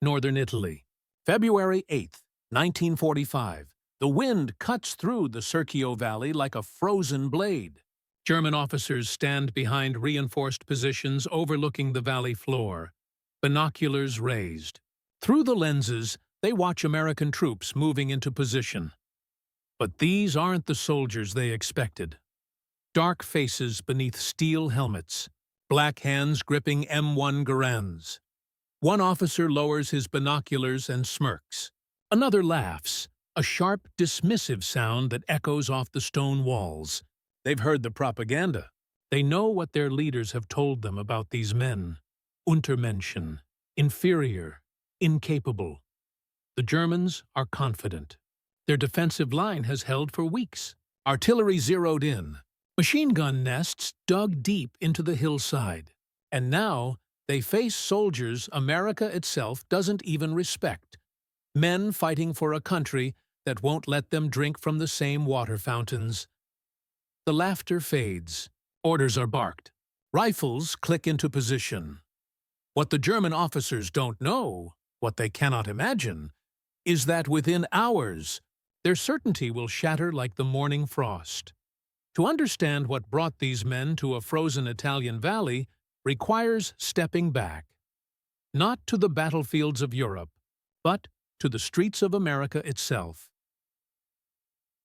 northern Italy. February 8, 1945. The wind cuts through the Serchio Valley like a frozen blade. German officers stand behind reinforced positions overlooking the valley floor, binoculars raised. Through the lenses, they watch American troops moving into position. But these aren't the soldiers they expected. Dark faces beneath steel helmets, black hands gripping M1 Garands. One officer lowers his binoculars and smirks. Another laughs, a sharp, dismissive sound that echoes off the stone walls. They've heard the propaganda. They know what their leaders have told them about these men. Untermenschen, inferior, incapable. The Germans are confident. Their defensive line has held for weeks. Artillery zeroed in. Machine gun nests dug deep into the hillside. And now they face soldiers America itself doesn't even respect. Men fighting for a country that won't let them drink from the same water fountains. The laughter fades. Orders are barked. Rifles click into position. What the German officers don't know, what they cannot imagine, is that within hours, their certainty will shatter like the morning frost. To understand what brought these men to a frozen Italian valley requires stepping back. Not to the battlefields of Europe, but to the streets of America itself.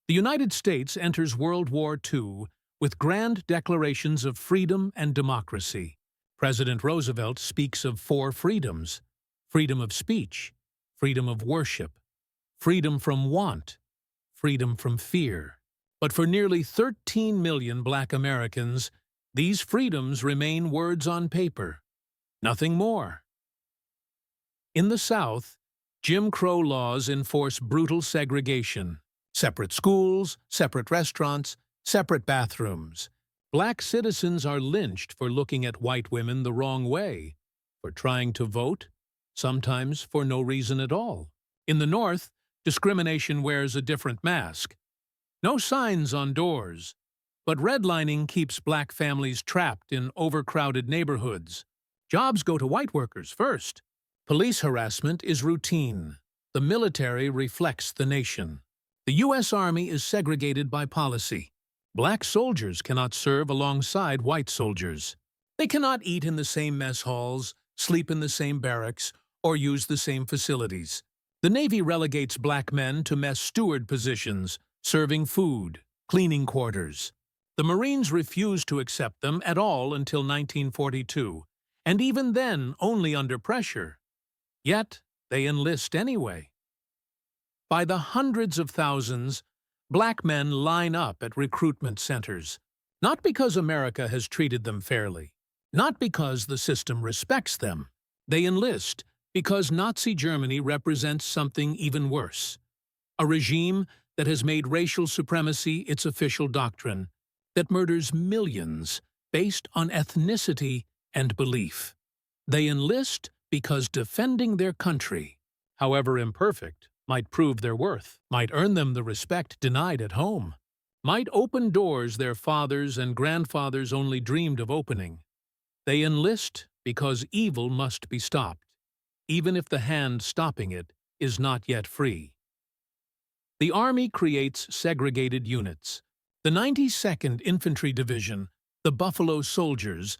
The United States enters World War II with grand declarations of freedom and democracy. President Roosevelt speaks of 4 freedoms: freedom of speech, freedom of worship, freedom from want, freedom from fear. But for nearly 13 million Black Americans, these freedoms remain words on paper, nothing more. In the South, Jim Crow laws enforce brutal segregation. Separate schools, separate restaurants, separate bathrooms. Black citizens are lynched for looking at white women the wrong way, for trying to vote, sometimes for no reason at all. In the North, discrimination wears a different mask. No signs on doors, but redlining keeps Black families trapped in overcrowded neighborhoods. Jobs go to white workers first. Police harassment is routine. The military reflects the nation. The U.S. Army is segregated by policy. Black soldiers cannot serve alongside white soldiers. They cannot eat in the same mess halls, sleep in the same barracks, or use the same facilities. The Navy relegates Black men to mess steward positions, serving food, cleaning quarters. The Marines refused to accept them at all until 1942, and even then only under pressure. Yet they enlist anyway. By the hundreds of thousands, Black men line up at recruitment centers, not because America has treated them fairly, not because the system respects them. They enlist because Nazi Germany represents something even worse, a regime that has made racial supremacy its official doctrine, that murders millions based on ethnicity and belief. They enlist because defending their country, however imperfect, might prove their worth, might earn them the respect denied at home, might open doors their fathers and grandfathers only dreamed of opening. They enlist because evil must be stopped, even if the hand stopping it is not yet free. The Army creates segregated units. The 92nd Infantry Division, the Buffalo Soldiers,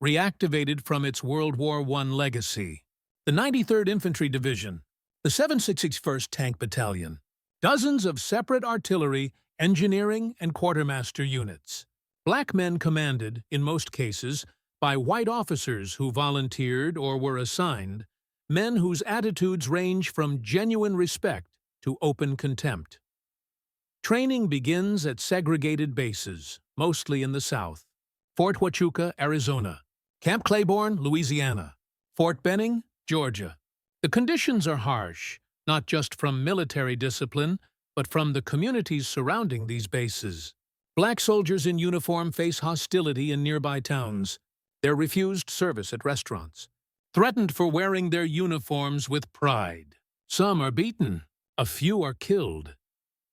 reactivated from its World War I legacy. The 93rd Infantry Division, the 761st Tank Battalion, dozens of separate artillery, engineering, and quartermaster units. Black men commanded, in most cases, by white officers who volunteered or were assigned, men whose attitudes range from genuine respect to open contempt. Training begins at segregated bases, mostly in the South. Fort Huachuca, Arizona. Camp Claiborne, Louisiana. Fort Benning, Georgia. The conditions are harsh, not just from military discipline, but from the communities surrounding these bases. Black soldiers in uniform face hostility in nearby towns. They're refused service at restaurants, threatened for wearing their uniforms with pride. Some are beaten, a few are killed.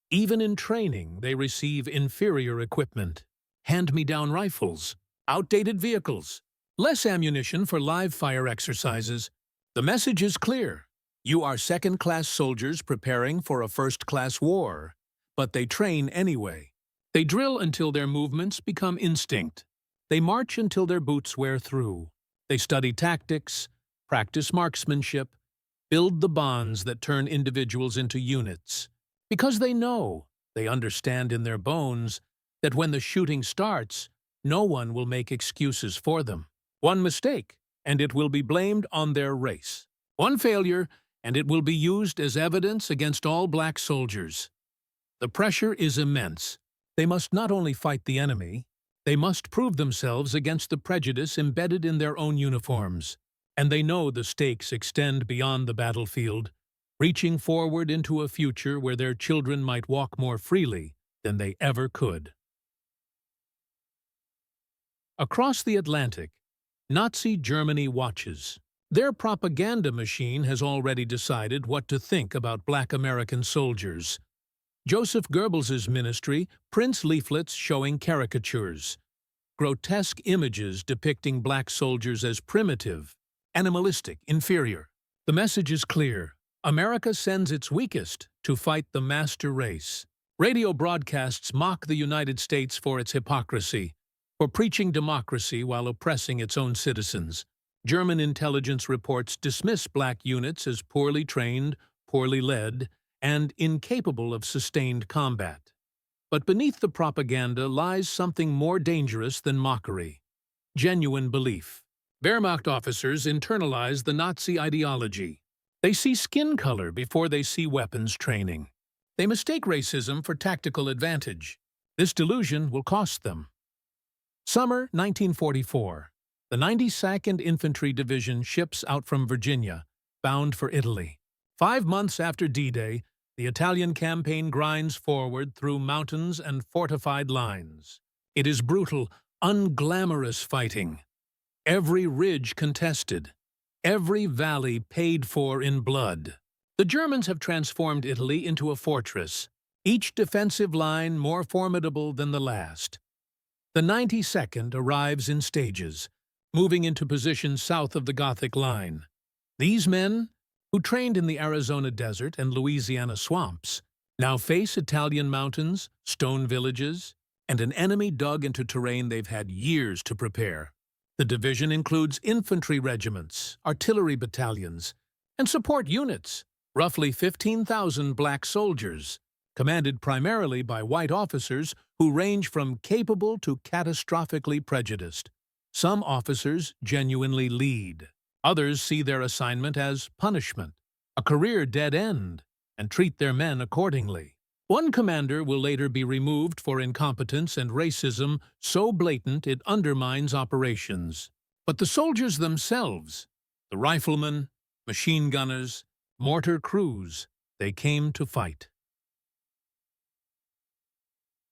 Even in training, they receive inferior equipment. Hand-me-down rifles, outdated vehicles, less ammunition for live fire exercises. The message is clear. You are second-class soldiers preparing for a first-class war, but they train anyway. They drill until their movements become instinct. They march until their boots wear through. They study tactics, practice marksmanship, build the bonds that turn individuals into units. Because they know, they understand in their bones, that when the shooting starts, no one will make excuses for them. One mistake, and it will be blamed on their race. One failure, and it will be used as evidence against all black soldiers. The pressure is immense. They must not only fight the enemy, they must prove themselves against the prejudice embedded in their own uniforms. And they know the stakes extend beyond the battlefield, reaching forward into a future where their children might walk more freely than they ever could. Across the Atlantic, Nazi Germany watches. Their propaganda machine has already decided what to think about black American soldiers. Joseph Goebbels' ministry prints leaflets showing caricatures, grotesque images depicting black soldiers as primitive, animalistic, inferior. The message is clear. America sends its weakest to fight the master race. Radio broadcasts mock the United States for its hypocrisy, for preaching democracy while oppressing its own citizens. German intelligence reports dismiss black units as poorly trained, poorly led, and incapable of sustained combat. But beneath the propaganda lies something more dangerous than mockery: genuine belief. Wehrmacht officers internalize the Nazi ideology. They see skin color before they see weapons training. They mistake racism for tactical advantage. This delusion will cost them. Summer 1944. The 92nd Infantry Division ships out from Virginia, bound for Italy. 5 months after D-Day, the Italian campaign grinds forward through mountains and fortified lines. It is brutal, unglamorous fighting. Every ridge contested, every valley paid for in blood. The Germans have transformed Italy into a fortress, each defensive line more formidable than the last. The 92nd arrives in stages, moving into positions south of the Gothic Line. These men, who trained in the Arizona desert and Louisiana swamps, now face Italian mountains, stone villages, and an enemy dug into terrain they've had years to prepare. The division includes infantry regiments, artillery battalions, and support units, roughly 15,000 black soldiers, commanded primarily by white officers who range from capable to catastrophically prejudiced. Some officers genuinely lead. Others see their assignment as punishment, a career dead end, and treat their men accordingly. One commander will later be removed for incompetence and racism so blatant it undermines operations. But the soldiers themselves, the riflemen, machine gunners, mortar crews, they came to fight.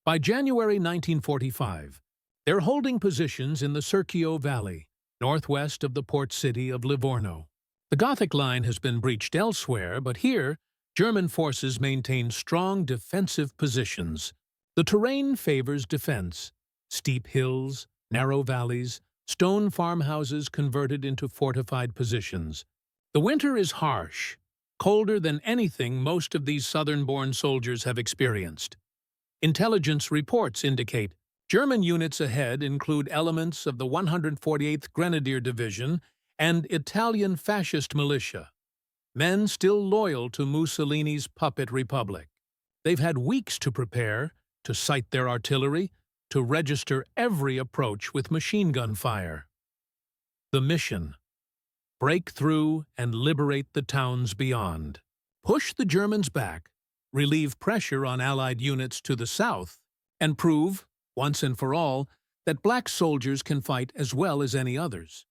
By January 1945, they're holding positions in the Serchio Valley, northwest of the port city of Livorno. The Gothic Line has been breached elsewhere, but here, German forces maintain strong defensive positions. The terrain favors defense: steep hills, narrow valleys, stone farmhouses converted into fortified positions. The winter is harsh, colder than anything most of these southern-born soldiers have experienced. Intelligence reports indicate German units ahead include elements of the 148th Grenadier Division and Italian fascist militia, men still loyal to Mussolini's puppet republic. They've had weeks to prepare, to sight their artillery, to register every approach with machine gun fire. The mission: break through and liberate the towns beyond. Push the Germans back, relieve pressure on Allied units to the south, and prove, once and for all, that black soldiers can fight as well as any others.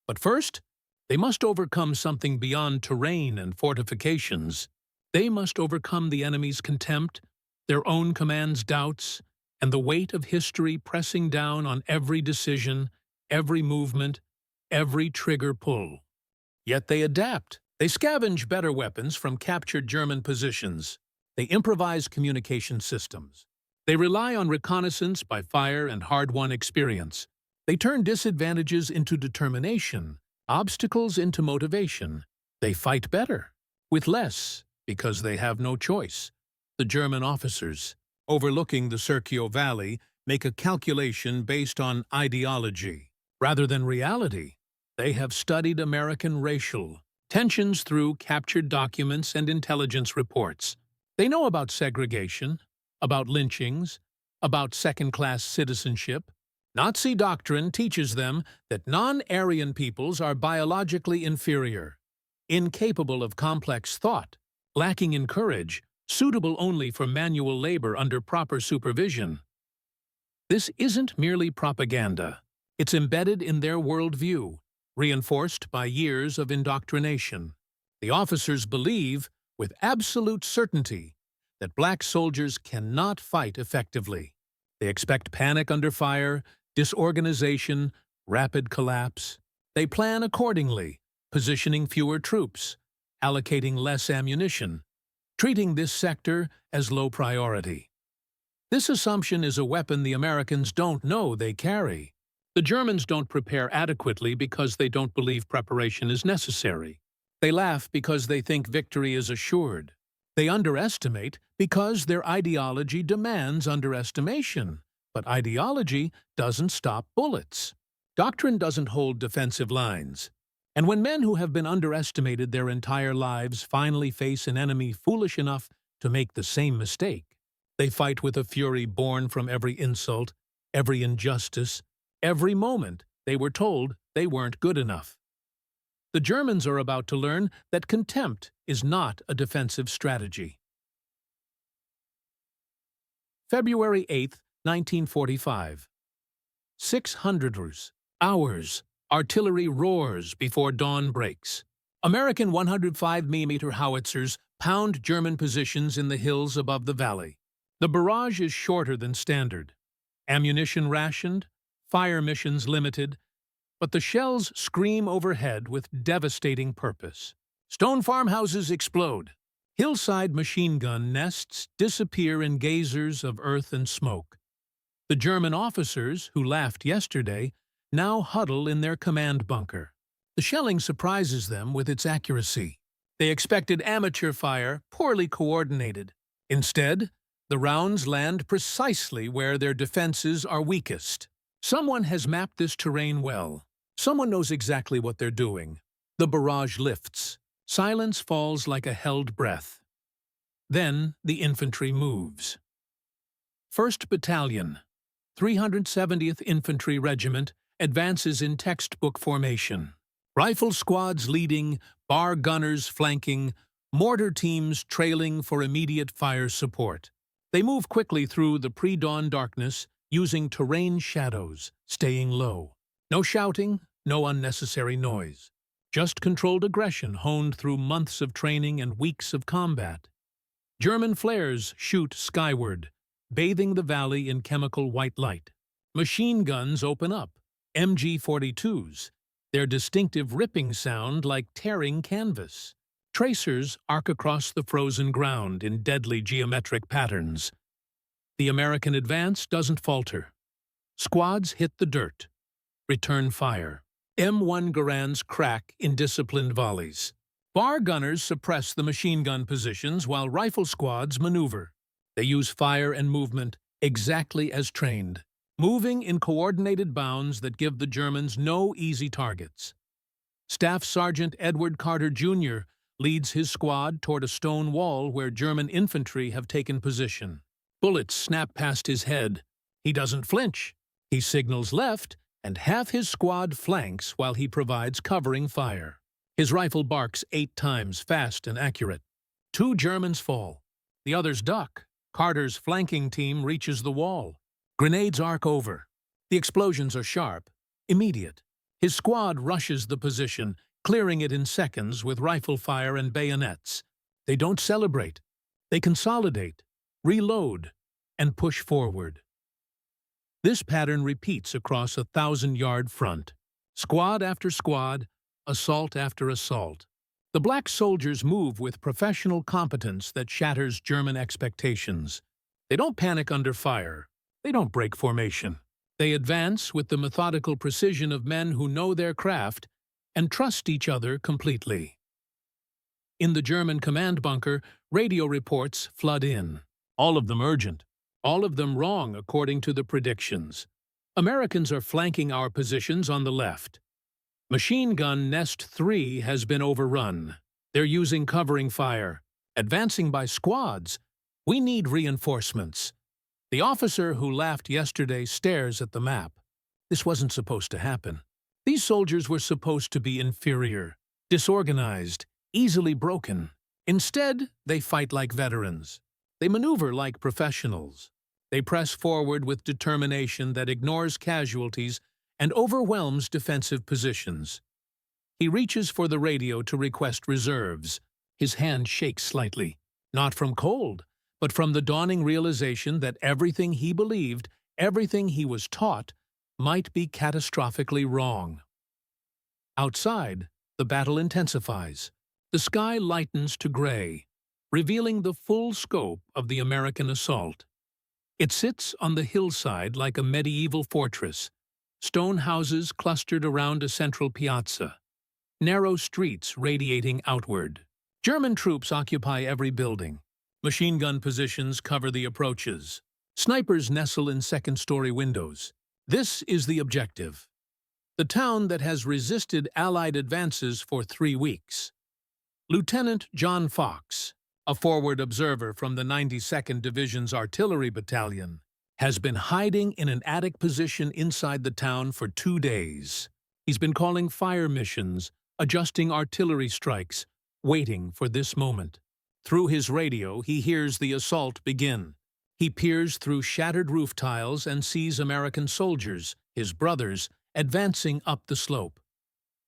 But first, they must overcome something beyond terrain and fortifications. They must overcome the enemy's contempt, their own command's doubts, and the weight of history pressing down on every decision, every movement, every trigger pull. Yet they adapt. They scavenge better weapons from captured German positions. They improvise communication systems. They rely on reconnaissance by fire and hard-won experience. They turn disadvantages into determination, obstacles into motivation. They fight better. with less because they have no choice. The German officers, overlooking the Serchio Valley, make a calculation based on ideology rather than reality. They have studied American racial tensions through captured documents and intelligence reports. They know about segregation, about lynchings, about second-class citizenship. Nazi doctrine teaches them that non-Aryan peoples are biologically inferior, incapable of complex thought, lacking in courage, suitable only for manual labor under proper supervision. This isn't merely propaganda. It's embedded in their worldview, reinforced by years of indoctrination. The officers believe, with absolute certainty, that black soldiers cannot fight effectively. They expect panic under fire, disorganization, rapid collapse. They plan accordingly, positioning fewer troops, allocating less ammunition, treating this sector as low priority. This assumption is a weapon the Americans don't know they carry. The Germans don't prepare adequately because they don't believe preparation is necessary. They laugh because they think victory is assured. They underestimate because their ideology demands underestimation. But ideology doesn't stop bullets. Doctrine doesn't hold defensive lines. And when men who have been underestimated their entire lives finally face an enemy foolish enough to make the same mistake, they fight with a fury born from every insult, every injustice, every moment they were told they weren't good enough. The Germans are about to learn that contempt is not a defensive strategy. February 8, 1945. 600 hours. Artillery roars before dawn breaks. American 105mm howitzers pound German positions in the hills above the valley. The barrage is shorter than standard. Ammunition rationed, fire missions limited, but the shells scream overhead with devastating purpose. Stone farmhouses explode. Hillside machine gun nests disappear in geysers of earth and smoke. The German officers, who laughed yesterday, now huddle in their command bunker. The shelling surprises them with its accuracy. They expected amateur fire, poorly coordinated. Instead, the rounds land precisely where their defenses are weakest. Someone has mapped this terrain well. Someone knows exactly what they're doing. The barrage lifts. Silence falls like a held breath. Then the infantry moves. 1st Battalion, 370th Infantry Regiment, advances in textbook formation. Rifle squads leading, bar gunners flanking, mortar teams trailing for immediate fire support. They move quickly through the pre-dawn darkness, using terrain shadows, staying low. No shouting, no unnecessary noise. Just controlled aggression honed through months of training and weeks of combat. German flares shoot skyward, bathing the valley in chemical white light. Machine guns open up, MG-42s, their distinctive ripping sound like tearing canvas. Tracers arc across the frozen ground in deadly geometric patterns. The American advance doesn't falter. Squads hit the dirt. Return fire. M1 Garands crack in disciplined volleys. Bar gunners suppress the machine gun positions while rifle squads maneuver. They use fire and movement exactly as trained, moving in coordinated bounds that give the Germans no easy targets. Staff Sergeant Edward Carter Jr. leads his squad toward a stone wall where German infantry have taken position. Bullets snap past his head. He doesn't flinch. He signals left, and half his squad flanks while he provides covering fire. His rifle barks 8 times, fast and accurate. 2 Germans fall. The others duck. Carter's flanking team reaches the wall. Grenades arc over. The explosions are sharp, immediate. His squad rushes the position, clearing it in seconds with rifle fire and bayonets. They don't celebrate. They consolidate, reload, and push forward. This pattern repeats across a 1,000-yard front. Squad after squad, assault after assault. The black soldiers move with professional competence that shatters German expectations. They don't panic under fire. They don't break formation. They advance with the methodical precision of men who know their craft and trust each other completely. In the German command bunker, radio reports flood in. All of them urgent. All of them wrong according to the predictions. Americans are flanking our positions on the left. Machine gun Nest 3 has been overrun. They're using covering fire, advancing by squads. We need reinforcements. The officer who laughed yesterday stares at the map. This wasn't supposed to happen. These soldiers were supposed to be inferior, disorganized, easily broken. Instead, they fight like veterans. They maneuver like professionals. They press forward with determination that ignores casualties and overwhelms defensive positions. He reaches for the radio to request reserves. His hand shakes slightly, not from cold, but from the dawning realization that everything he believed, everything he was taught, might be catastrophically wrong. Outside, the battle intensifies. The sky lightens to gray, revealing the full scope of the American assault. It sits on the hillside like a medieval fortress, stone houses clustered around a central piazza, narrow streets radiating outward. German troops occupy every building. Machine gun positions cover the approaches. Snipers nestle in second-story windows. This is the objective. The town that has resisted Allied advances for 3 weeks. Lieutenant John Fox, a forward observer from the 92nd Division's Artillery Battalion, has been hiding in an attic position inside the town for 2 days. He's been calling fire missions, adjusting artillery strikes, waiting for this moment. Through his radio, he hears the assault begin. He peers through shattered roof tiles and sees American soldiers, his brothers, advancing up the slope.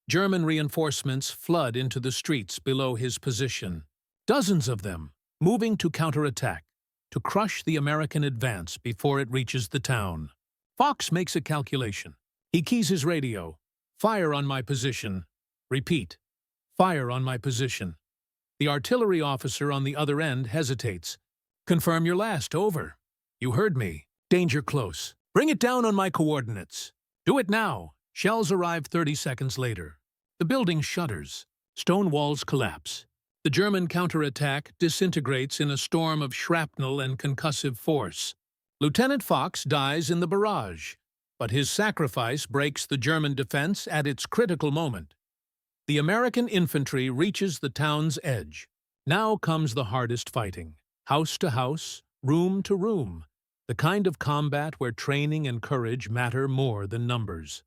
German reinforcements flood into the streets below his position. Dozens of them, moving to counterattack, to crush the American advance before it reaches the town. Fox makes a calculation. He keys his radio. Fire on my position. Repeat. Fire on my position. The artillery officer on the other end hesitates. Confirm your last, over. You heard me. Danger close. Bring it down on my coordinates. Do it now. Shells arrive 30 seconds later. The building shudders. Stone walls collapse. The German counterattack disintegrates in a storm of shrapnel and concussive force. Lieutenant Fox dies in the barrage, but his sacrifice breaks the German defense at its critical moment. The American infantry reaches the town's edge. Now comes the hardest fighting. House to house, room to room. The kind of combat where training and courage matter more than numbers.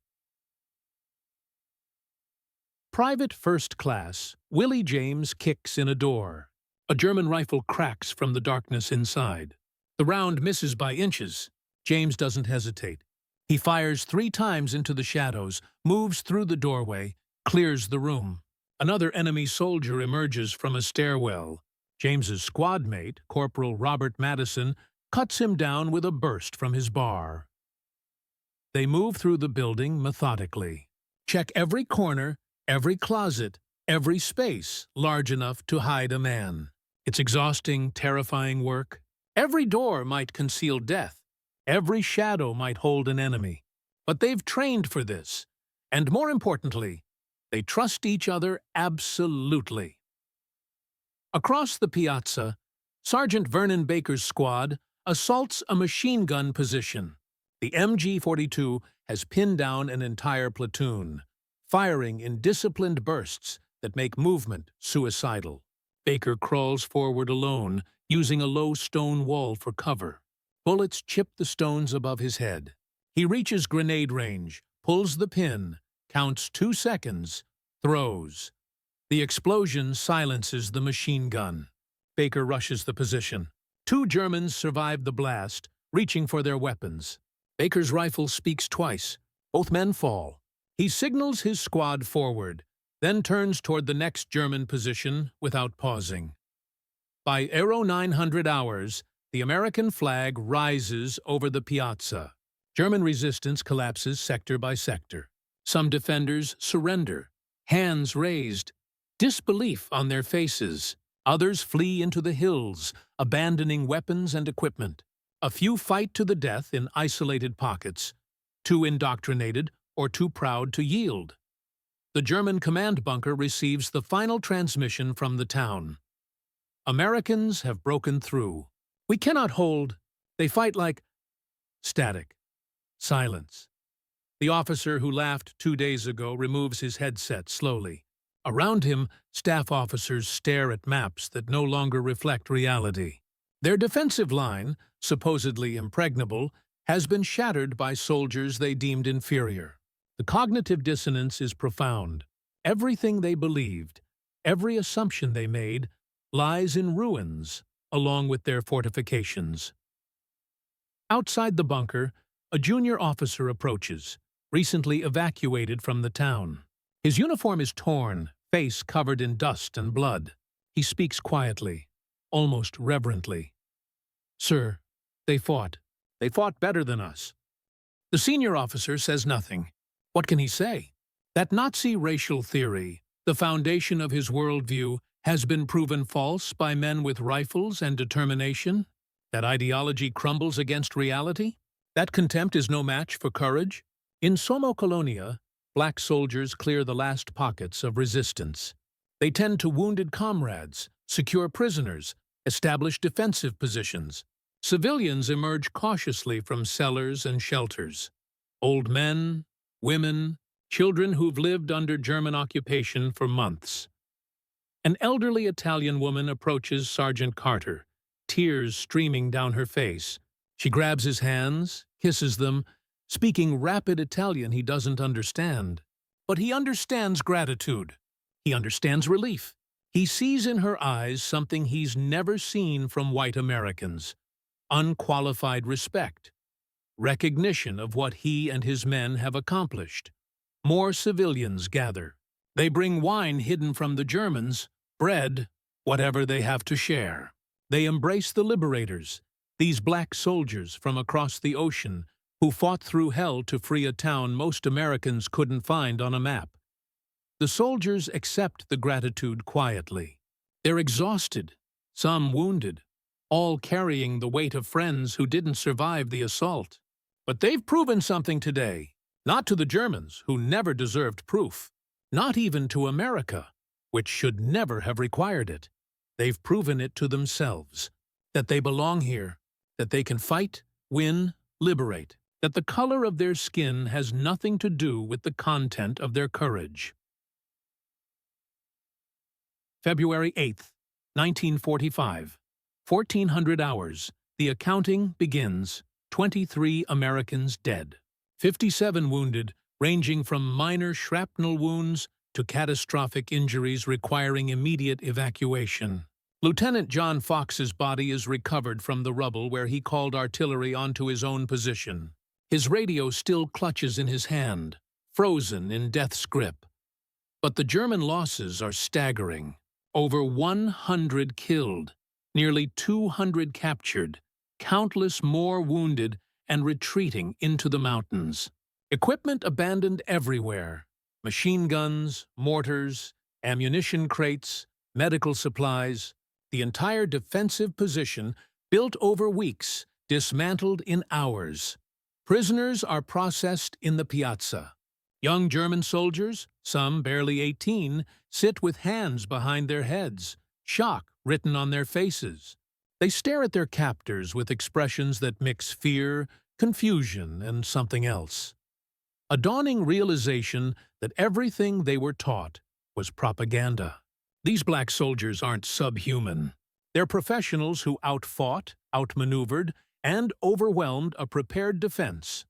Private First Class, Willie James kicks in a door. A German rifle cracks from the darkness inside. The round misses by inches. James doesn't hesitate. He fires 3 times into the shadows, moves through the doorway, clears the room. Another enemy soldier emerges from a stairwell. James's squad mate, Corporal Robert Madison, cuts him down with a burst from his bar. They move through the building methodically. Check every corner, every closet, every space large enough to hide a man. It's exhausting, terrifying work. Every door might conceal death. Every shadow might hold an enemy. But they've trained for this. And more importantly, they trust each other absolutely. Across the piazza, Sergeant Vernon Baker's squad assaults a machine gun position. The MG-42 has pinned down an entire platoon, firing in disciplined bursts that make movement suicidal. Baker crawls forward alone, using a low stone wall for cover. Bullets chip the stones above his head. He reaches grenade range, pulls the pin, counts 2 seconds, throws. The explosion silences the machine gun. Baker rushes the position. 2 Germans survive the blast, reaching for their weapons. Baker's rifle speaks twice. Both men fall. He signals his squad forward, then turns toward the next German position without pausing. By 0900 hours, the American flag rises over the piazza. German resistance collapses sector by sector. Some defenders surrender, hands raised, disbelief on their faces. Others flee into the hills, abandoning weapons and equipment. A few fight to the death in isolated pockets, too indoctrinated or too proud to yield. the German command bunker receives the final transmission from the town. Americans have broken through. We cannot hold. They fight like static. Silence. The officer who laughed 2 days ago removes his headset slowly. Around him, staff officers stare at maps that no longer reflect reality. Their defensive line, supposedly impregnable, has been shattered by soldiers they deemed inferior. The cognitive dissonance is profound. Everything they believed, every assumption they made, lies in ruins, along with their fortifications. Outside the bunker, a junior officer approaches, recently evacuated from the town. His uniform is torn, face covered in dust and blood. He speaks quietly, almost reverently. "Sir, they fought. They fought better than us." The senior officer says nothing. What can he say? That Nazi racial theory, the foundation of his worldview, has been proven false by men with rifles and determination? That ideology crumbles against reality? That contempt is no match for courage? In Somo Colonia, black soldiers clear the last pockets of resistance. They tend to wounded comrades, secure prisoners, establish defensive positions. Civilians emerge cautiously from cellars and shelters. Old men, women, children who've lived under German occupation for months. An elderly Italian woman approaches Sergeant Carter, tears streaming down her face. She grabs his hands, kisses them, speaking rapid Italian he doesn't understand. But he understands gratitude. He understands relief. He sees in her eyes something he's never seen from white Americans: unqualified respect, recognition of what he and his men have accomplished. More civilians gather. They bring wine hidden from the Germans, bread, whatever they have to share. They embrace the liberators, these black soldiers from across the ocean who fought through hell to free a town most Americans couldn't find on a map. The soldiers accept the gratitude quietly. They're exhausted, some wounded, all carrying the weight of friends who didn't survive the assault. But they've proven something today, not to the Germans, who never deserved proof, not even to America, which should never have required it. They've proven it to themselves, that they belong here, that they can fight, win, liberate, that the color of their skin has nothing to do with the content of their courage. February 8th, 1945. 1400 hours. The accounting begins. 23 Americans dead. 57 wounded, ranging from minor shrapnel wounds to catastrophic injuries requiring immediate evacuation. Lieutenant John Fox's body is recovered from the rubble where he called artillery onto his own position. His radio still clutches in his hand, frozen in death's grip. But the German losses are staggering. Over 100 killed, nearly 200 captured, countless more wounded and retreating into the mountains. Equipment abandoned everywhere: machine guns, mortars, ammunition crates, medical supplies. The entire defensive position, built over weeks, dismantled in hours. Prisoners are processed in the piazza. Young German soldiers, some barely 18, sit with hands behind their heads, shock written on their faces. They stare at their captors with expressions that mix fear, confusion, and something else. A dawning realization that everything they were taught was propaganda. These black soldiers aren't subhuman. They're professionals who outfought, outmaneuvered, and overwhelmed a prepared defense.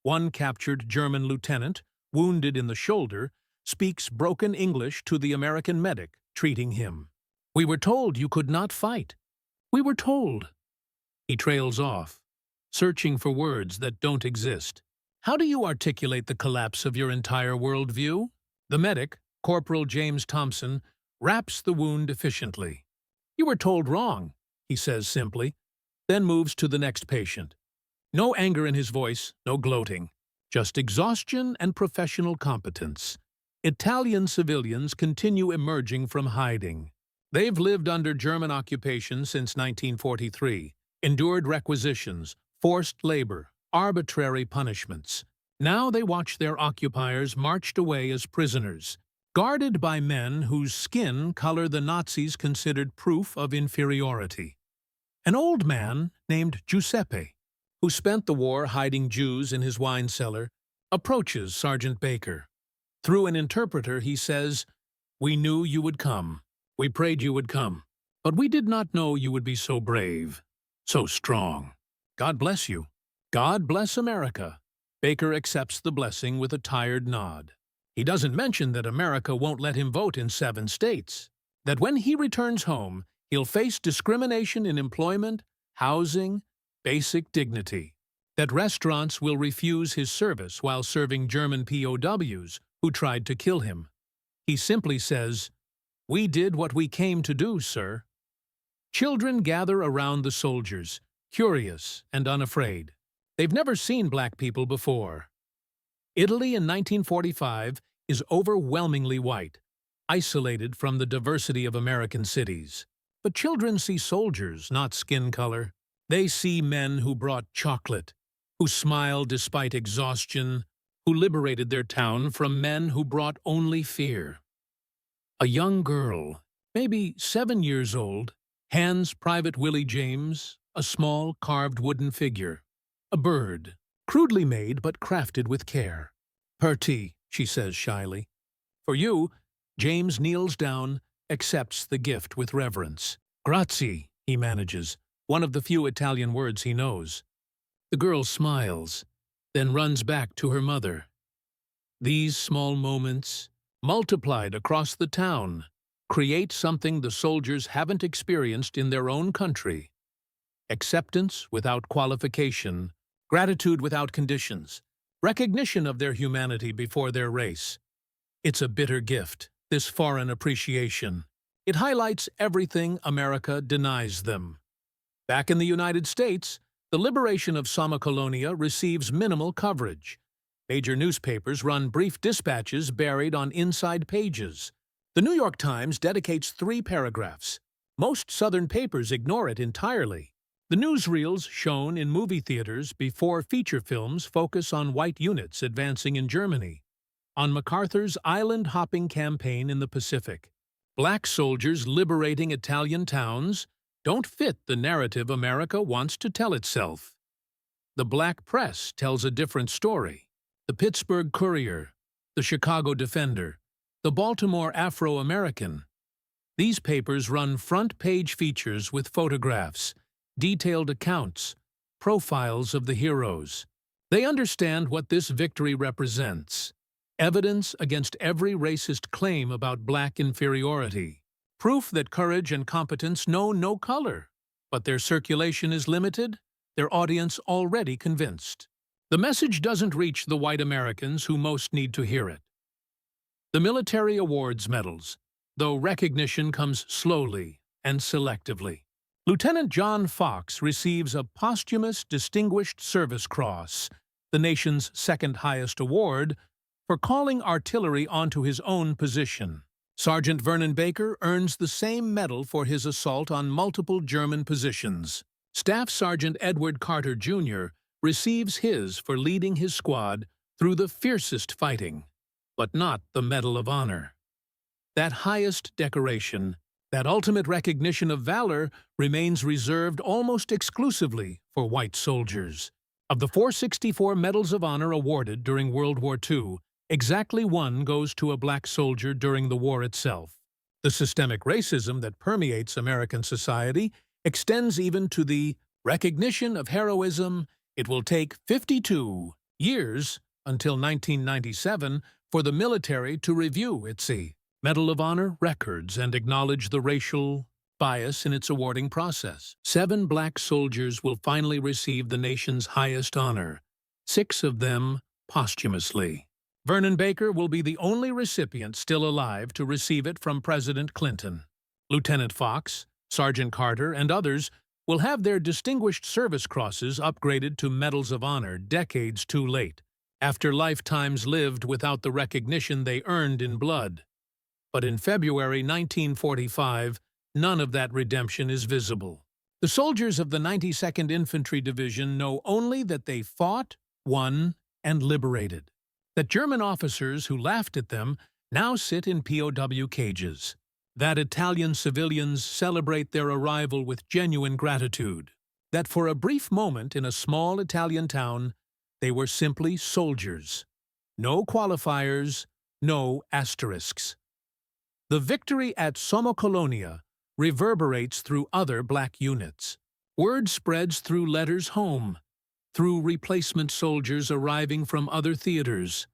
One captured German lieutenant, wounded in the shoulder, speaks broken English to the American medic, treating him. "We were told you could not fight. We were told." He trails off, searching for words that don't exist. How do you articulate the collapse of your entire worldview? The medic, Corporal James Thompson, wraps the wound efficiently. "You were told wrong," he says simply, then moves to the next patient. No anger in his voice, no gloating, just exhaustion and professional competence. Italian civilians continue emerging from hiding. They've lived under German occupation since 1943, endured requisitions, forced labor, arbitrary punishments. Now they watch their occupiers marched away as prisoners, guarded by men whose skin color the Nazis considered proof of inferiority. An old man named Giuseppe, who spent the war hiding Jews in his wine cellar, approaches Sergeant Baker. Through an interpreter, he says, "We knew you would come. We prayed you would come. But we did not know you would be so brave, so strong. God bless you. God bless America." Baker accepts the blessing with a tired nod. He doesn't mention that America won't let him vote in 7 states, that when he returns home, he'll face discrimination in employment, housing, basic dignity, that restaurants will refuse his service while serving German POWs who tried to kill him. He simply says, "We did what we came to do, sir." Children gather around the soldiers, curious and unafraid. They've never seen black people before. Italy in 1945 is overwhelmingly white, isolated from the diversity of American cities. But children see soldiers, not skin color. They see men who brought chocolate, who smiled despite exhaustion, who liberated their town from men who brought only fear. A young girl, maybe 7 years old, hands Private Willie James a small carved wooden figure, a bird, crudely made but crafted with care. "Perti," she says shyly. "For you," James kneels down, accepts the gift with reverence. "Grazie," he manages, one of the few Italian words he knows. The girl smiles, then runs back to her mother. These small moments, multiplied across the town, create something the soldiers haven't experienced in their own country. Acceptance without qualification, gratitude without conditions, recognition of their humanity before their race. It's a bitter gift, this foreign appreciation. It highlights everything America denies them. Back in the United States, the liberation of Somocolonia receives minimal coverage. Major newspapers run brief dispatches buried on inside pages. The New York Times dedicates 3 paragraphs. Most Southern papers ignore it entirely. The newsreels shown in movie theaters before feature films focus on white units advancing in Germany, on MacArthur's island-hopping campaign in the Pacific. Black soldiers liberating Italian towns don't fit the narrative America wants to tell itself. The black press tells a different story. The Pittsburgh Courier, the Chicago Defender, the Baltimore Afro-American. These papers run front-page features with photographs, detailed accounts, profiles of the heroes. They understand what this victory represents. Evidence against every racist claim about black inferiority. Proof that courage and competence know no color. But their circulation is limited, their audience already convinced. The message doesn't reach the white Americans who most need to hear it. The military awards medals, though recognition comes slowly and selectively. Lieutenant John Fox receives a posthumous Distinguished Service Cross, the nation's second highest award, for calling artillery onto his own position. Sergeant Vernon Baker earns the same medal for his assault on multiple German positions. Staff Sergeant Edward Carter, Jr. receives his for leading his squad through the fiercest fighting, but not the Medal of Honor. That highest decoration, that ultimate recognition of valor, remains reserved almost exclusively for white soldiers. Of the 464 Medals of Honor awarded during World War II, exactly 1 goes to a black soldier during the war itself. The systemic racism that permeates American society extends even to the recognition of heroism. It will take 52 years until 1997 for the military to review its Medal of Honor records and acknowledge the racial bias in its awarding process. 7 black soldiers will finally receive the nation's highest honor, 6 of them posthumously. Vernon Baker will be the only recipient still alive to receive it from President Clinton. Lieutenant Fox, Sergeant Carter, and others will have their Distinguished Service Crosses upgraded to Medals of Honor decades too late, after lifetimes lived without the recognition they earned in blood. But in February 1945, none of that redemption is visible. The soldiers of the 92nd Infantry Division know only that they fought, won, and liberated. That German officers who laughed at them now sit in POW cages. That Italian civilians celebrate their arrival with genuine gratitude. That for a brief moment in a small Italian town, they were simply soldiers. No qualifiers, no asterisks. The victory at Somocolonia reverberates through other black units. Word spreads through letters home, through replacement soldiers arriving from other theaters,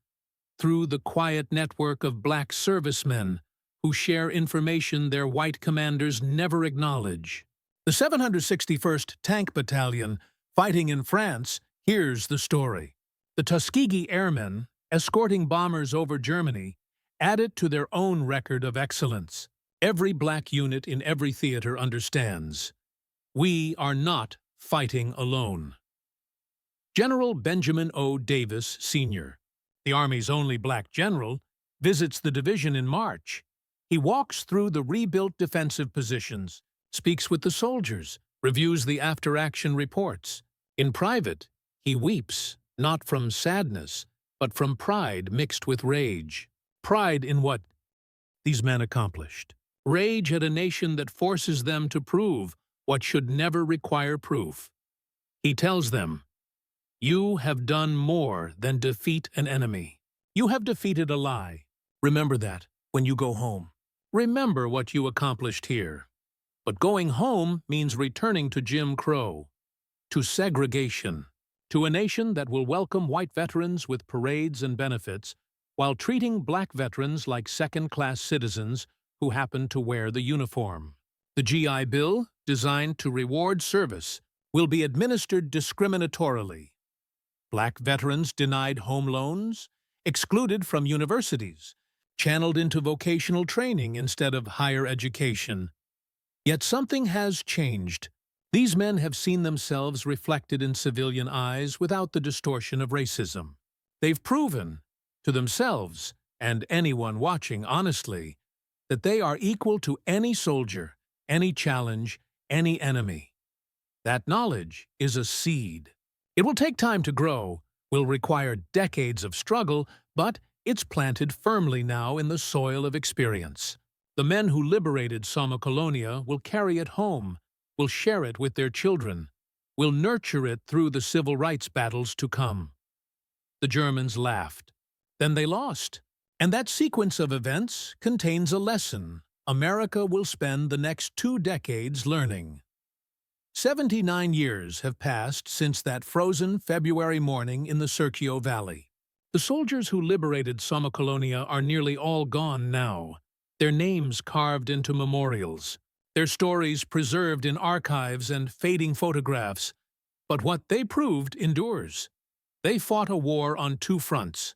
through the quiet network of black servicemen who share information their white commanders never acknowledge. The 761st Tank Battalion, fighting in France, hears the story. The Tuskegee Airmen, escorting bombers over Germany, add it to their own record of excellence. Every black unit in every theater understands. We are not fighting alone. General Benjamin O. Davis, Sr., the Army's only black general, visits the division in March. He walks through the rebuilt defensive positions, speaks with the soldiers, reviews the after-action reports. In private, he weeps, not from sadness, but from pride mixed with rage. Pride in what these men accomplished. Rage at a nation that forces them to prove what should never require proof. He tells them, "You have done more than defeat an enemy. You have defeated a lie. Remember that when you go home. Remember what you accomplished here. But going home means returning to Jim Crow, to segregation, to a nation that will welcome white veterans with parades and benefits, while treating black veterans like second-class citizens who happen to wear the uniform. The GI Bill, designed to reward service, will be administered discriminatorily. Black veterans denied home loans, excluded from universities, channeled into vocational training instead of higher education. Yet something has changed. These men have seen themselves reflected in civilian eyes without the distortion of racism. They've proven, to themselves and anyone watching honestly, that they are equal to any soldier, any challenge, any enemy. That knowledge is a seed. It will take time to grow, will require decades of struggle, but it's planted firmly now in the soil of experience. The men who liberated Somocolonia will carry it home, will share it with their children, will nurture it through the civil rights battles to come. The Germans laughed. Then they lost. And that sequence of events contains a lesson America will spend the next 2 decades learning. 79 years have passed since that frozen February morning in the Serchio Valley. The soldiers who liberated Somocolonia are nearly all gone now, their names carved into memorials, their stories preserved in archives and fading photographs. But what they proved endures. They fought a war on 2 fronts,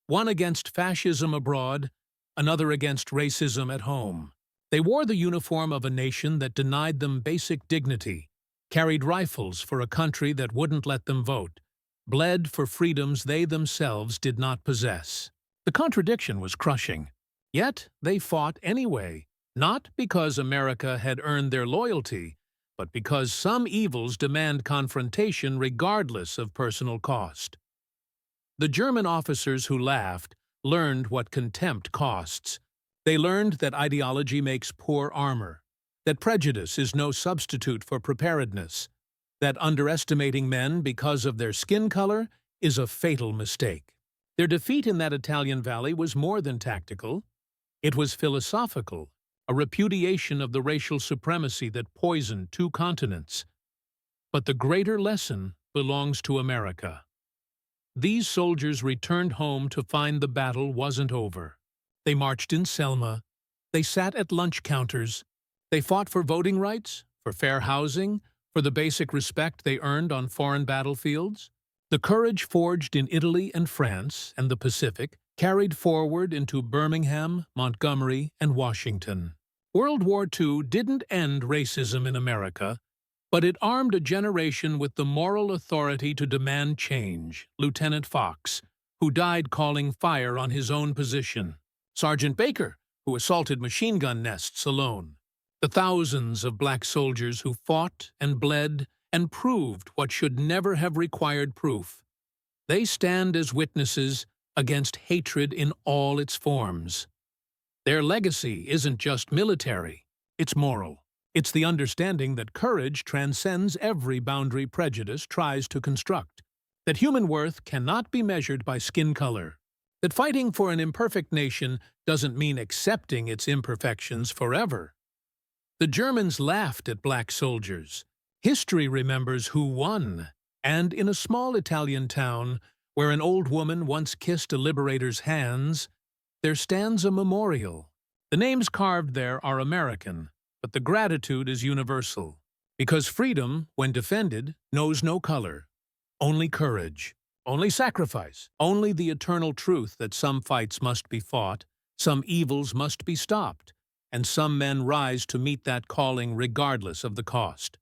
one against fascism abroad, another against racism at home. They wore the uniform of a nation that denied them basic dignity, carried rifles for a country that wouldn't let them vote, bled for freedoms they themselves did not possess. The contradiction was crushing. Yet they fought anyway, not because America had earned their loyalty, but because some evils demand confrontation regardless of personal cost. The German officers who laughed learned what contempt costs. They learned that ideology makes poor armor, that prejudice is no substitute for preparedness, that underestimating men because of their skin color is a fatal mistake. Their defeat in that Italian valley was more than tactical. It was philosophical, a repudiation of the racial supremacy that poisoned 2 continents. But the greater lesson belongs to America. These soldiers returned home to find the battle wasn't over. They marched in Selma. They sat at lunch counters. They fought for voting rights, for fair housing, for the basic respect they earned on foreign battlefields. The courage forged in Italy and France and the Pacific carried forward into Birmingham, Montgomery, and Washington. World War II didn't end racism in America, but it armed a generation with the moral authority to demand change. Lieutenant Fox, who died calling fire on his own position. Sergeant Baker, who assaulted machine gun nests alone. The thousands of black soldiers who fought and bled and proved what should never have required proof. They stand as witnesses against hatred in all its forms. Their legacy isn't just military, it's moral. It's the understanding that courage transcends every boundary prejudice tries to construct, that human worth cannot be measured by skin color, that fighting for an imperfect nation doesn't mean accepting its imperfections forever. The Germans laughed at black soldiers. History remembers who won, and in a small Italian town where an old woman once kissed a liberator's hands, there stands a memorial. The names carved there are American, but the gratitude is universal, because freedom, when defended, knows no color, only courage, only sacrifice, only the eternal truth that some fights must be fought, some evils must be stopped, and some men rise to meet that calling regardless of the cost.